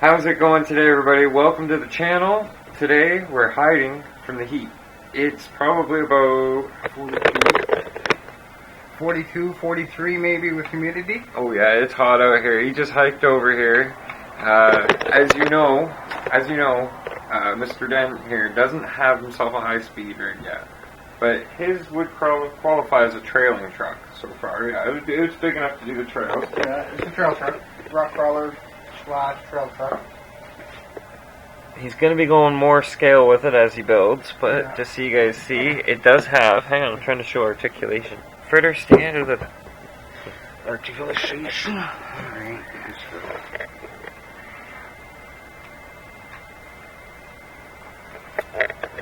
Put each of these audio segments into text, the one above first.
How's it going today, everybody? Welcome to the channel. Today we're hiding from the heat. It's probably about 42, 43 maybe with humidity. Oh yeah, it's hot out here. He just hiked over here. As you know, Mr. Dent here doesn't have himself a high-speed rig yet, but his would qualify as a trailing truck so far. Yeah, it's big enough to do the trails. Yeah, it's a trail truck, rock crawler / trail truck. He's going to be going more scale with it as he builds, but yeah. just so you guys see, it does have, hang on, I'm trying to show articulation. Fritter stand or the Articulation. Alright.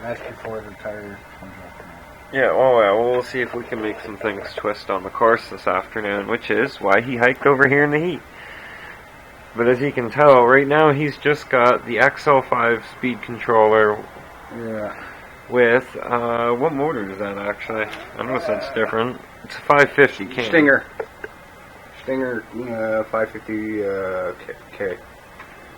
That's before the tire comes up. Yeah, well, we'll see if we can make some things twist on the course this afternoon, which is why he hiked over here in the heat. But as you can tell, right now he's just got the XL5 speed controller. Yeah. With, what motor is that actually? I don't know if that's different. It's a 550 K. Stinger 550 K.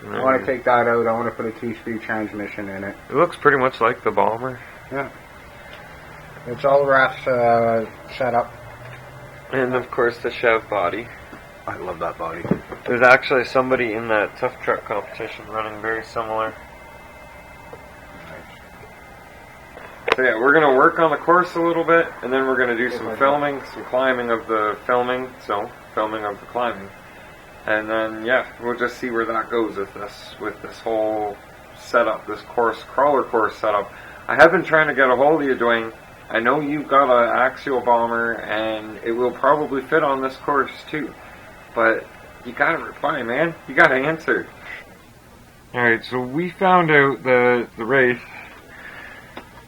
I want to take that out. I want to put a 2-speed transmission in it. It looks pretty much like the Bomber. Yeah. It's all wraps set up. And of course the Chev body. I love that body. There's actually somebody in that tough truck competition running very similar. So yeah, we're going to work on the course a little bit, and then we're going to do some filming, some climbing of the filming of the climbing. And then, yeah, we'll just see where that goes with this whole setup, this crawler course setup. I have been trying to get a hold of you, Dwayne. I know you've got an axial bomber, and it will probably fit on this course too. But you gotta reply, man. You gotta answer. Alright, so we found out the Wraith.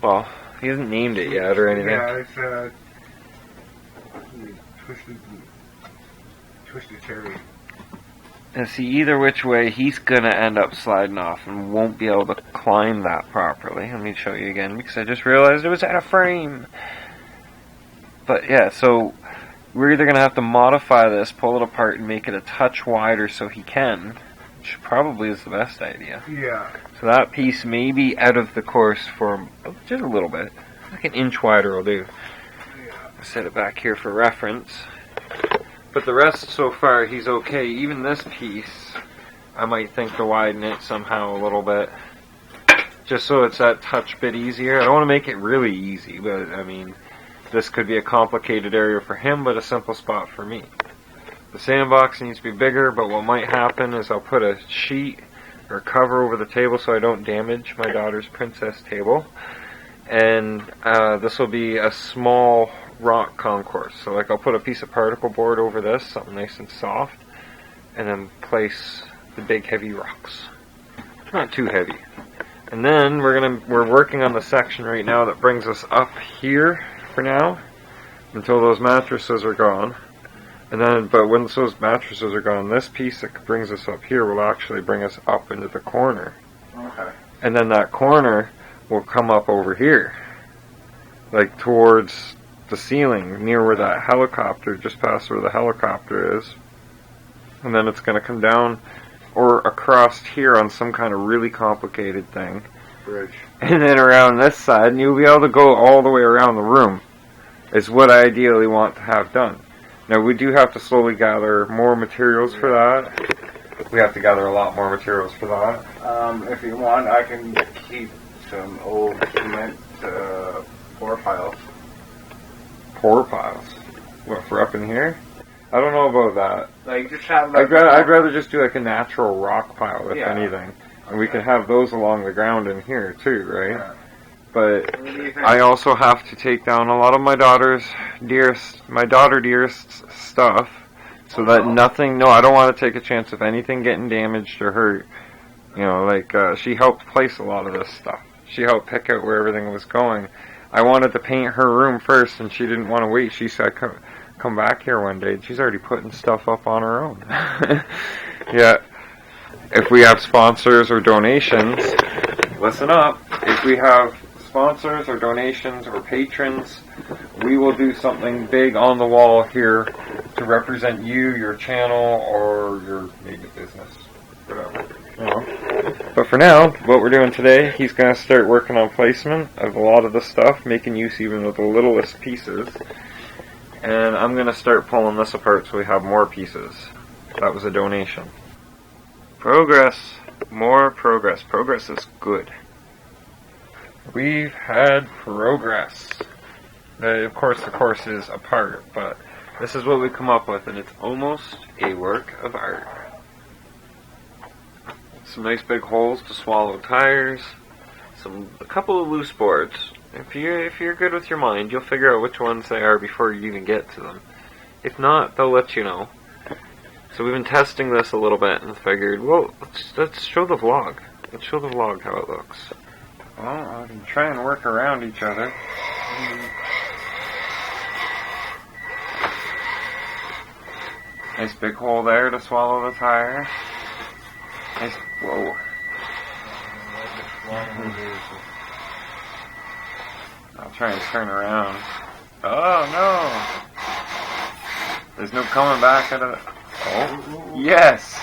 Well, he hasn't named it yet or anything. Yeah, it's twisted cherry. And see, either which way, he's gonna end up sliding off and won't be able to climb that properly. Let me show you again, because I just realized it was out of frame. But yeah, so we're either gonna have to modify this, pull it apart, and make it a touch wider so he can, which probably is the best idea. Yeah. So that piece may be out of the course for just a little bit. Like an inch wider will do. Yeah. I'll set it back here for reference. But the rest so far, he's okay. Even this piece, I might think to widen it somehow a little bit. Just so it's that touch bit easier. I don't want to make it really easy, but I mean, this could be a complicated area for him, but a simple spot for me. The sandbox needs to be bigger, but what might happen is I'll put a sheet or cover over the table so I don't damage my daughter's princess table. And this will be a small rock concourse. So like I'll put a piece of particle board over this, something nice and soft, and then place the big heavy rocks. Not too heavy. And then we're working on the section right now that brings us up here for now until those mattresses are gone. And then, but once those mattresses are gone, this piece that brings us up here will actually bring us up into the corner. Okay. And then that corner will come up over here, like towards the ceiling, near where that helicopter, just past where the helicopter is. And then it's going to come down or across here on some kind of really complicated thing. Bridge. And then around this side, and you'll be able to go all the way around the room, is what I ideally want to have done. Now, we do have to slowly gather more materials for that. We have to gather a lot more materials for that. If you want, I can keep some old cement pour piles. Pour piles? What, for up in here? I don't know about that. Like, just have I'd rather just do like a natural rock pile, if anything. And we can have those along the ground in here, too, right? Yeah. But I also have to take down a lot of my daughter dearest stuff, so that nothing, I don't want to take a chance of anything getting damaged or hurt. You know, like, she helped place a lot of this stuff. She helped pick out where everything was going. I wanted to paint her room first, and she didn't want to wait. She said, come back here one day. She's already putting stuff up on her own. Yeah. If we have sponsors or donations, listen up. If we have sponsors or donations or patrons, we will do something big on the wall here to represent you, your channel, or your maybe business, whatever. You know? But for now, what we're doing today, he's going to start working on placement of a lot of the stuff, making use even of the littlest pieces. And I'm going to start pulling this apart so we have more pieces. That was a donation. Progress. More progress. Progress is good. We've had progress. Of course, the course is apart, but this is what we come up with, and it's almost a work of art. Some nice big holes to swallow tires. A couple of loose boards. If you're good with your mind, you'll figure out which ones they are before you even get to them. If not, they'll let you know. So we've been testing this a little bit and figured, well, let's show the vlog. Let's show the vlog how it looks. Well, I can try and work around each other. Nice big hole there to swallow the tire. Nice, whoa. I'll try and turn around. Oh no! There's no coming back out of it. Oh, yes!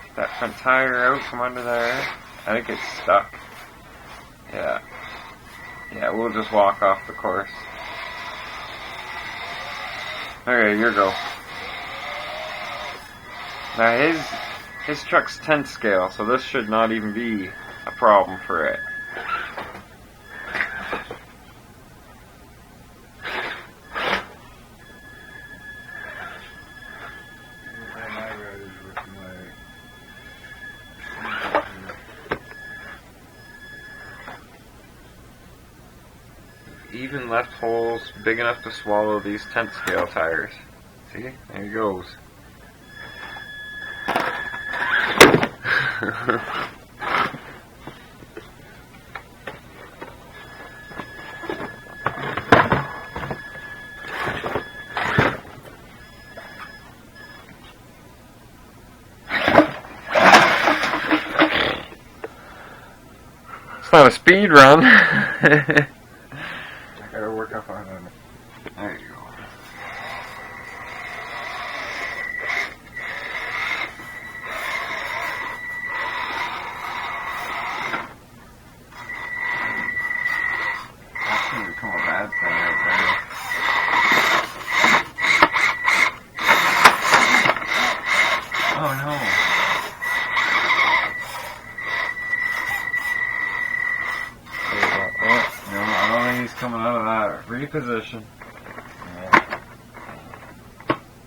Get that front tire out from under there. I think it's stuck. Yeah. Yeah, we'll just walk off the course. Okay, your go. Now his truck's 10th scale, so this should not even be a problem for it. Even left holes big enough to swallow these 10th scale tires. See? There he goes. It's not a speed run. I gotta work up on it. There you go. That's gonna become a bad thing right there. Oh no. He's coming out of that reposition.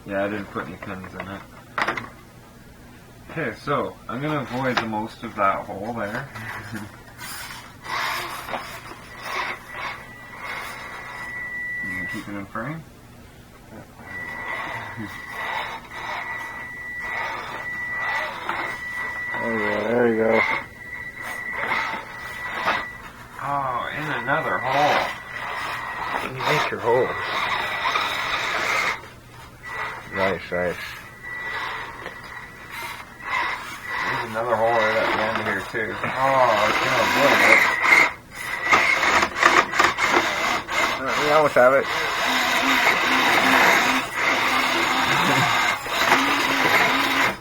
Yeah, I didn't put any pins in it. Okay, so I'm gonna avoid the most of that hole there. You gonna keep it in frame? There you go. Oh, in another hole. You make your holes. Nice. There's another hole right at the end here too. Oh, it's gonna blow it. We almost have it.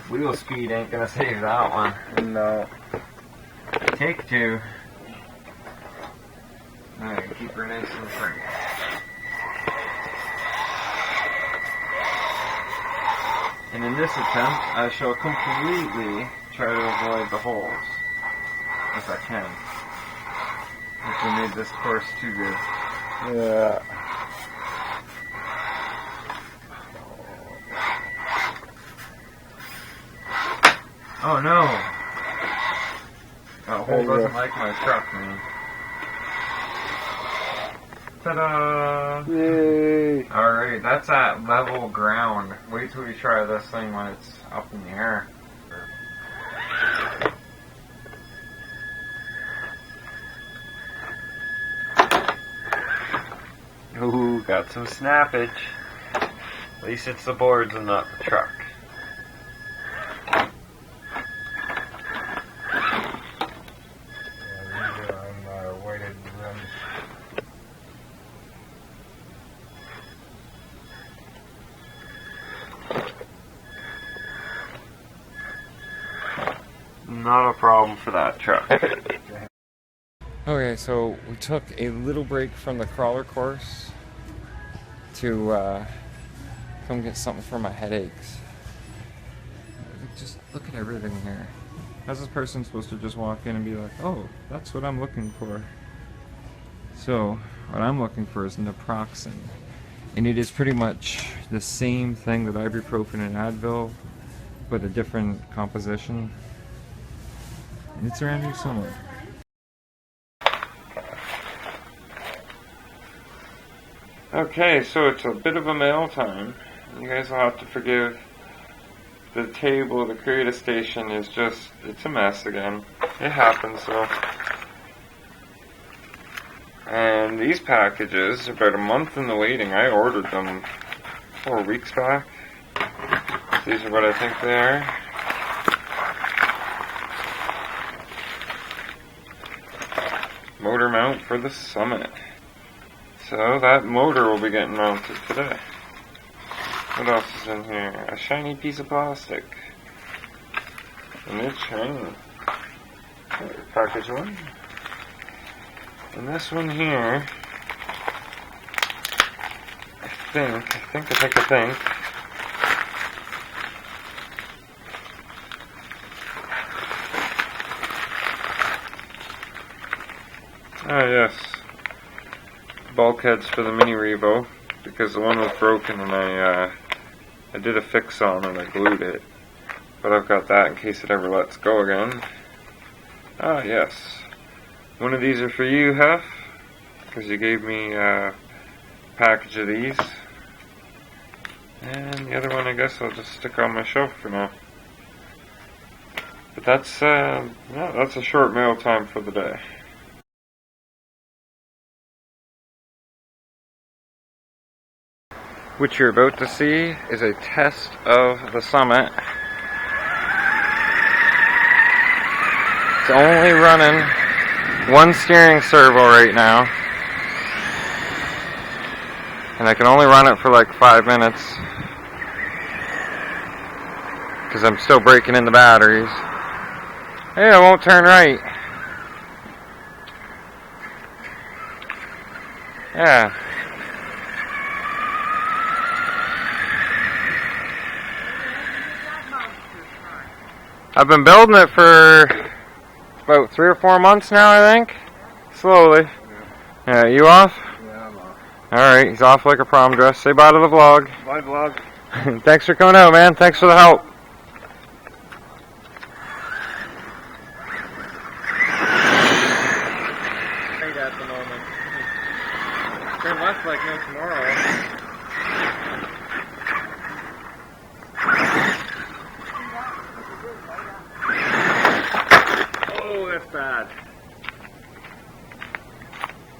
Wheel speed ain't gonna save that one. No. Take two. Alright, keep her nice and free. And in this attempt, I shall completely try to avoid the holes, if I can. If we made this course too good. Yeah. Oh no! That hole doesn't like my truck, man. Ta-da! Yay! Alright, that's at level ground. Wait till we try this thing when it's up in the air. Ooh, got some snappage. At least it's the boards and not the truck. not a problem for that truck. Okay, so we took a little break from the crawler course to come get something for my headaches. Just look at everything here. How's this person supposed to just walk in and be like, oh, that's what I'm looking for? So, what I'm looking for is naproxen. And it is pretty much the same thing that ibuprofen and Advil, but a different composition. And it's around here somewhere. Okay, so it's a bit of a mail time. You guys will have to forgive the table, the Creative Station is just, it's a mess again. It happens, so. And these packages, about a month in the waiting, I ordered them 4 weeks back. These are what I think they are. Motor mount for the Summit. So that motor will be getting mounted today. What else is in here? A shiny piece of plastic. And it's shiny. Package 1. And this one here, I think. Ah, yes. Bulkheads for the Mini Revo, because the one was broken and I did a fix on and I glued it. But I've got that in case it ever lets go again. Ah, yes. One of these are for you, Hef, because you gave me a package of these. And the other one I guess I'll just stick on my shelf for now. But that's a short mail time for the day. What you're about to see is a test of the Summit. It's only running 1 steering servo right now. And I can only run it for like 5 minutes. Because I'm still breaking in the batteries. Hey, it won't turn right. Yeah. I've been building it for about 3 or 4 months now, I think. Slowly. Yeah, you off? Yeah, I'm off. Alright, he's off like a prom dress. Say bye to the vlog. Bye, vlog. Thanks for coming out, man. Thanks for the help. Right at the moment. Turn left like no tomorrow. Oh, that's bad.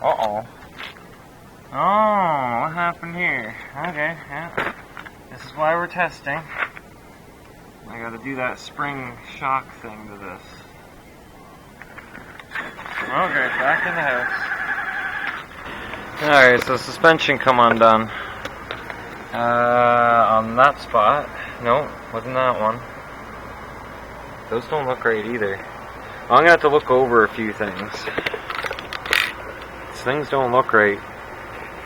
Uh-oh. Oh, what happened here? Okay, yeah. This is why we're testing. I gotta do that spring shock thing to this. Okay, back in the house. Alright, so suspension come undone. On that spot. No, wasn't that one. Those don't look right either. I'm gonna have to look over a few things. These things don't look right.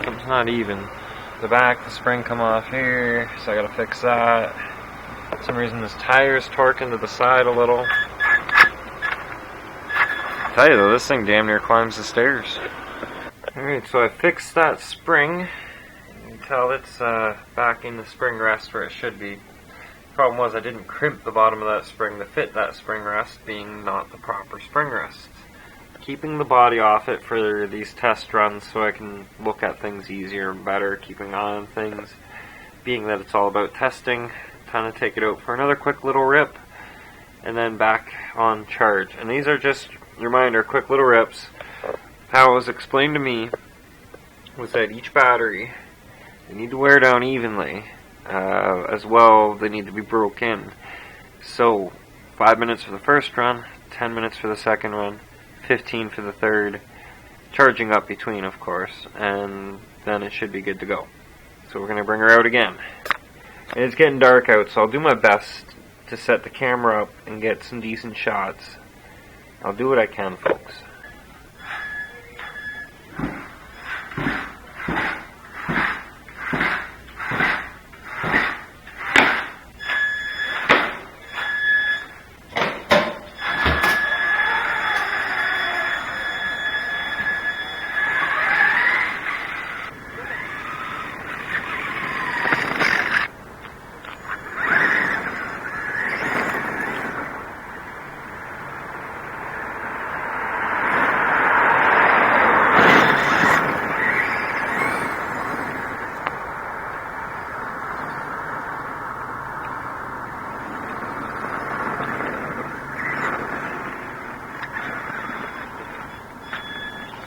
Something's not even. The back, the spring come off here, so I gotta fix that. For some reason this tire's torquing to the side a little. I tell you though, this thing damn near climbs the stairs. Alright, so I fixed that spring. You can tell it's back in the spring rest where it should be. Problem was I didn't crimp the bottom of that spring to fit that spring rest, being not the proper spring rest. Keeping the body off it for these test runs so I can look at things easier and better, keeping on things. Being that it's all about testing, kind of take it out for another quick little rip, and then back on charge. And these are just, reminder, quick little rips. How it was explained to me was that each battery, they need to wear down evenly. As well, they need to be broke in. So, 5 minutes for the first run, 10 minutes for the second run, 15 for the third, charging up between, of course, and then it should be good to go. So we're going to bring her out again. And it's getting dark out, so I'll do my best to set the camera up and get some decent shots. I'll do what I can, folks.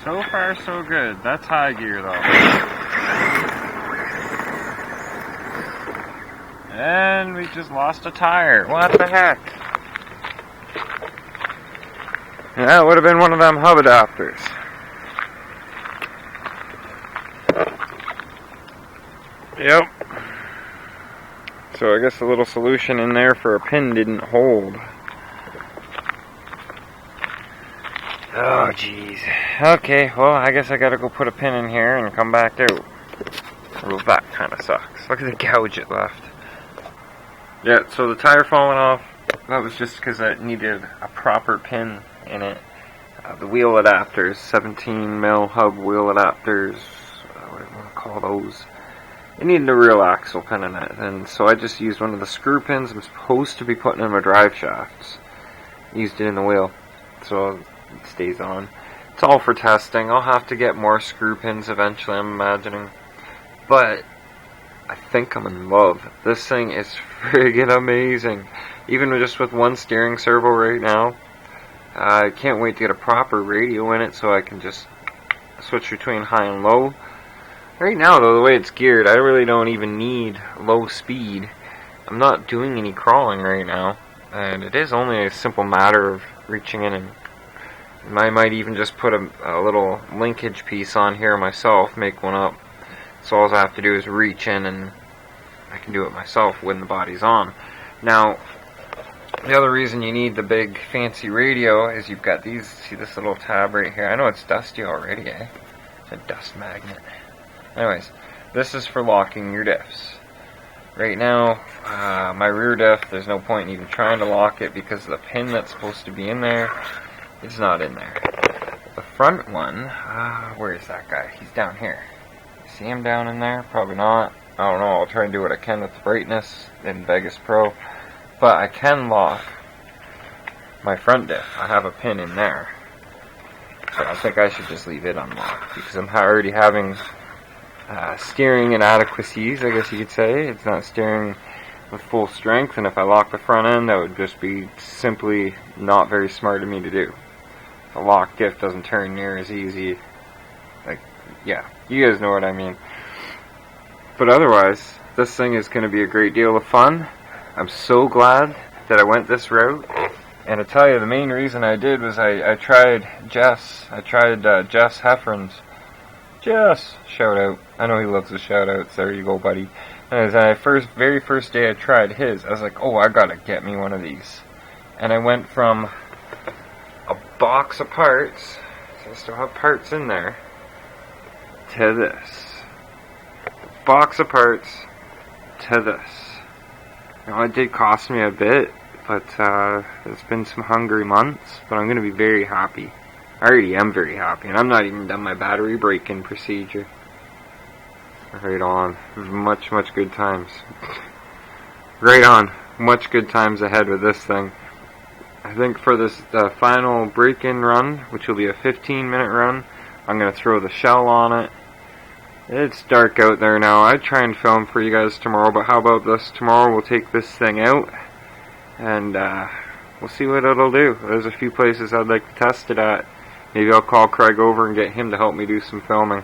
So far, so good. That's high gear, though. And we just lost a tire. What the heck? That would have been one of them hub adapters. Yep. So I guess the little solution in there for a pin didn't hold. Oh, jeez. Okay, well, I guess I gotta go put a pin in here and come back out. Well, that kind of sucks. Look at the gouge it left. Yeah, so the tire falling off, that was just because it needed a proper pin in it. The wheel adapters, 17mm hub wheel adapters, what do you want to call those? It needed a real axle pin in it, and so I just used one of the screw pins I'm supposed to be putting in my drive shafts. Used it in the wheel, so it stays on. It's all for testing. I'll have to get more screw pins eventually, I'm imagining. But I think I'm in love. This thing is friggin' amazing. Even just with one steering servo right now. I can't wait to get a proper radio in it so I can just switch between high and low. Right now, though, the way it's geared, I really don't even need low speed. I'm not doing any crawling right now. And it is only a simple matter of reaching in and I might even just put a little linkage piece on here myself, make one up. So all I have to do is reach in and I can do it myself when the body's on. Now, the other reason you need the big fancy radio is you've got these, see this little tab right here? I know it's dusty already, eh? It's a dust magnet. Anyways, this is for locking your diffs. Right now, my rear diff, there's no point in even trying to lock it because the pin that's supposed to be in there, it's not in there. The front one, where is that guy? He's down here. See him down in there? Probably not. I don't know. I'll try and do what I can with the brightness in Vegas Pro. But I can lock my front diff. I have a pin in there. So I think I should just leave it unlocked because I'm already having steering inadequacies, I guess you could say. It's not steering with full strength, and if I lock the front end, that would just be simply not very smart of me to do. The lock diff doesn't turn near as easy. Like, yeah, you guys know what I mean. But otherwise, this thing is going to be a great deal of fun. I'm so glad that I went this route. And to tell you, the main reason I did was I tried Jess. I tried Jess Heffern's. Jess! Shout out. I know he loves the shout outs. There you go, buddy. And very first day I tried his, I was like, oh, I gotta get me one of these. And I went from a box of parts, so I still have parts in there, to this. A box of parts to this. Now, it did cost me a bit, but it's been some hungry months, but I'm going to be very happy. I already am very happy, and I'm not even done my battery break-in procedure. Right on. Much good times. Right on. Much good times ahead with this thing. I think for this final break-in run, which will be a 15-minute run, I'm going to throw the shell on it. It's dark out there now. I'd try and film for you guys tomorrow, but how about this? Tomorrow we'll take this thing out, and we'll see what it'll do. There's a few places I'd like to test it at. Maybe I'll call Craig over and get him to help me do some filming.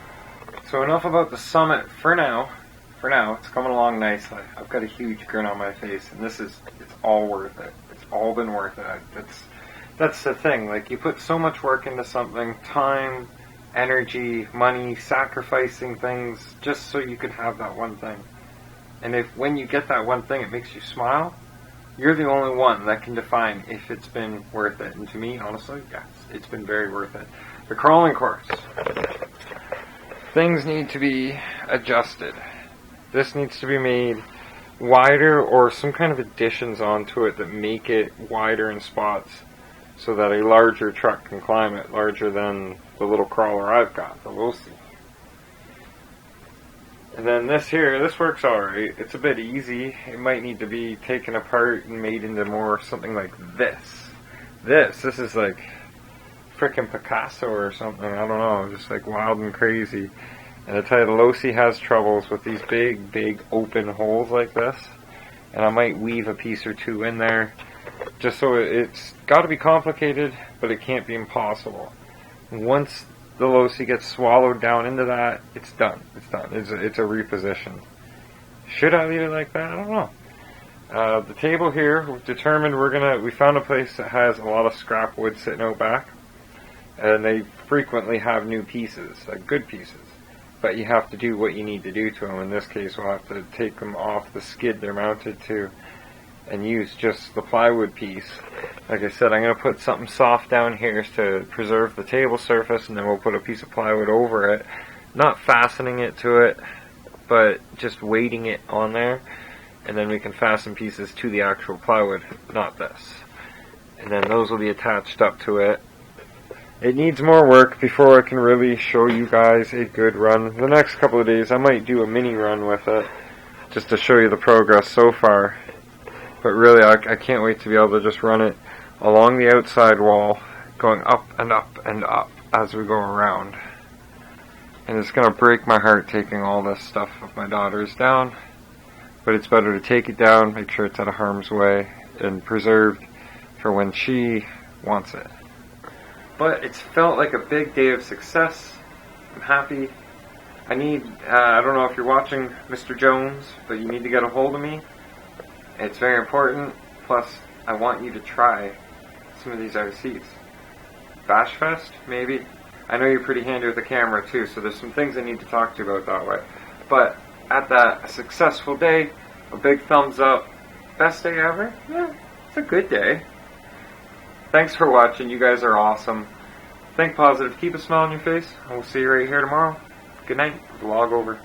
So enough about the Summit for now. For now, it's coming along nicely. I've got a huge grin on my face, and it's all worth it. It's all been worth it. That's the thing. Like, you put so much work into something, time, energy, money, sacrificing things, just so you could have that one thing. And when you get that one thing, it makes you smile. You're the only one that can define if it's been worth it. And to me, honestly, yes, it's been very worth it. The crawling course. Things need to be adjusted. This needs to be made wider or some kind of additions onto it that make it wider in spots so that a larger truck can climb it, larger than the little crawler I've got, the Losi. And then this here, this works alright. It's a bit easy. It might need to be taken apart and made into more something like this. This is like frickin' Picasso or something. I don't know. Just like wild and crazy. And I tell you, the Losi has troubles with these big open holes like this. And I might weave a piece or two in there. Just so it's got to be complicated, but it can't be impossible. Once the Losi gets swallowed down into that, it's done. It's done. It's a reposition. Should I leave it like that? I don't know. The table here, we've determined we found a place that has a lot of scrap wood sitting out back. And they frequently have new pieces, like good pieces. But you have to do what you need to do to them. In this case, we'll have to take them off the skid they're mounted to and use just the plywood piece. Like I said, I'm going to put something soft down here to preserve the table surface, and then we'll put a piece of plywood over it. Not fastening it to it, but just weighting it on there. And then we can fasten pieces to the actual plywood, not this. And then those will be attached up to it. It needs more work before I can really show you guys a good run. The next couple of days I might do a mini run with it, just to show you the progress so far. But really, I can't wait to be able to just run it along the outside wall, going up and up and up as we go around. And it's going to break my heart taking all this stuff of my daughter's down. But it's better to take it down, make sure it's out of harm's way, and preserved for when she wants it. But it's felt like a big day of success. I'm happy. I don't know if you're watching, Mr. Jones, but you need to get a hold of me. It's very important. Plus, I want you to try some of these RCs. Bash Fest, maybe? I know you're pretty handy with the camera too, so there's some things I need to talk to you about that way. But at that, a successful day, a big thumbs up. Best day ever? Yeah, it's a good day. Thanks for watching. You guys are awesome. Think positive. Keep a smile on your face. And we'll see you right here tomorrow. Good night. Vlog over.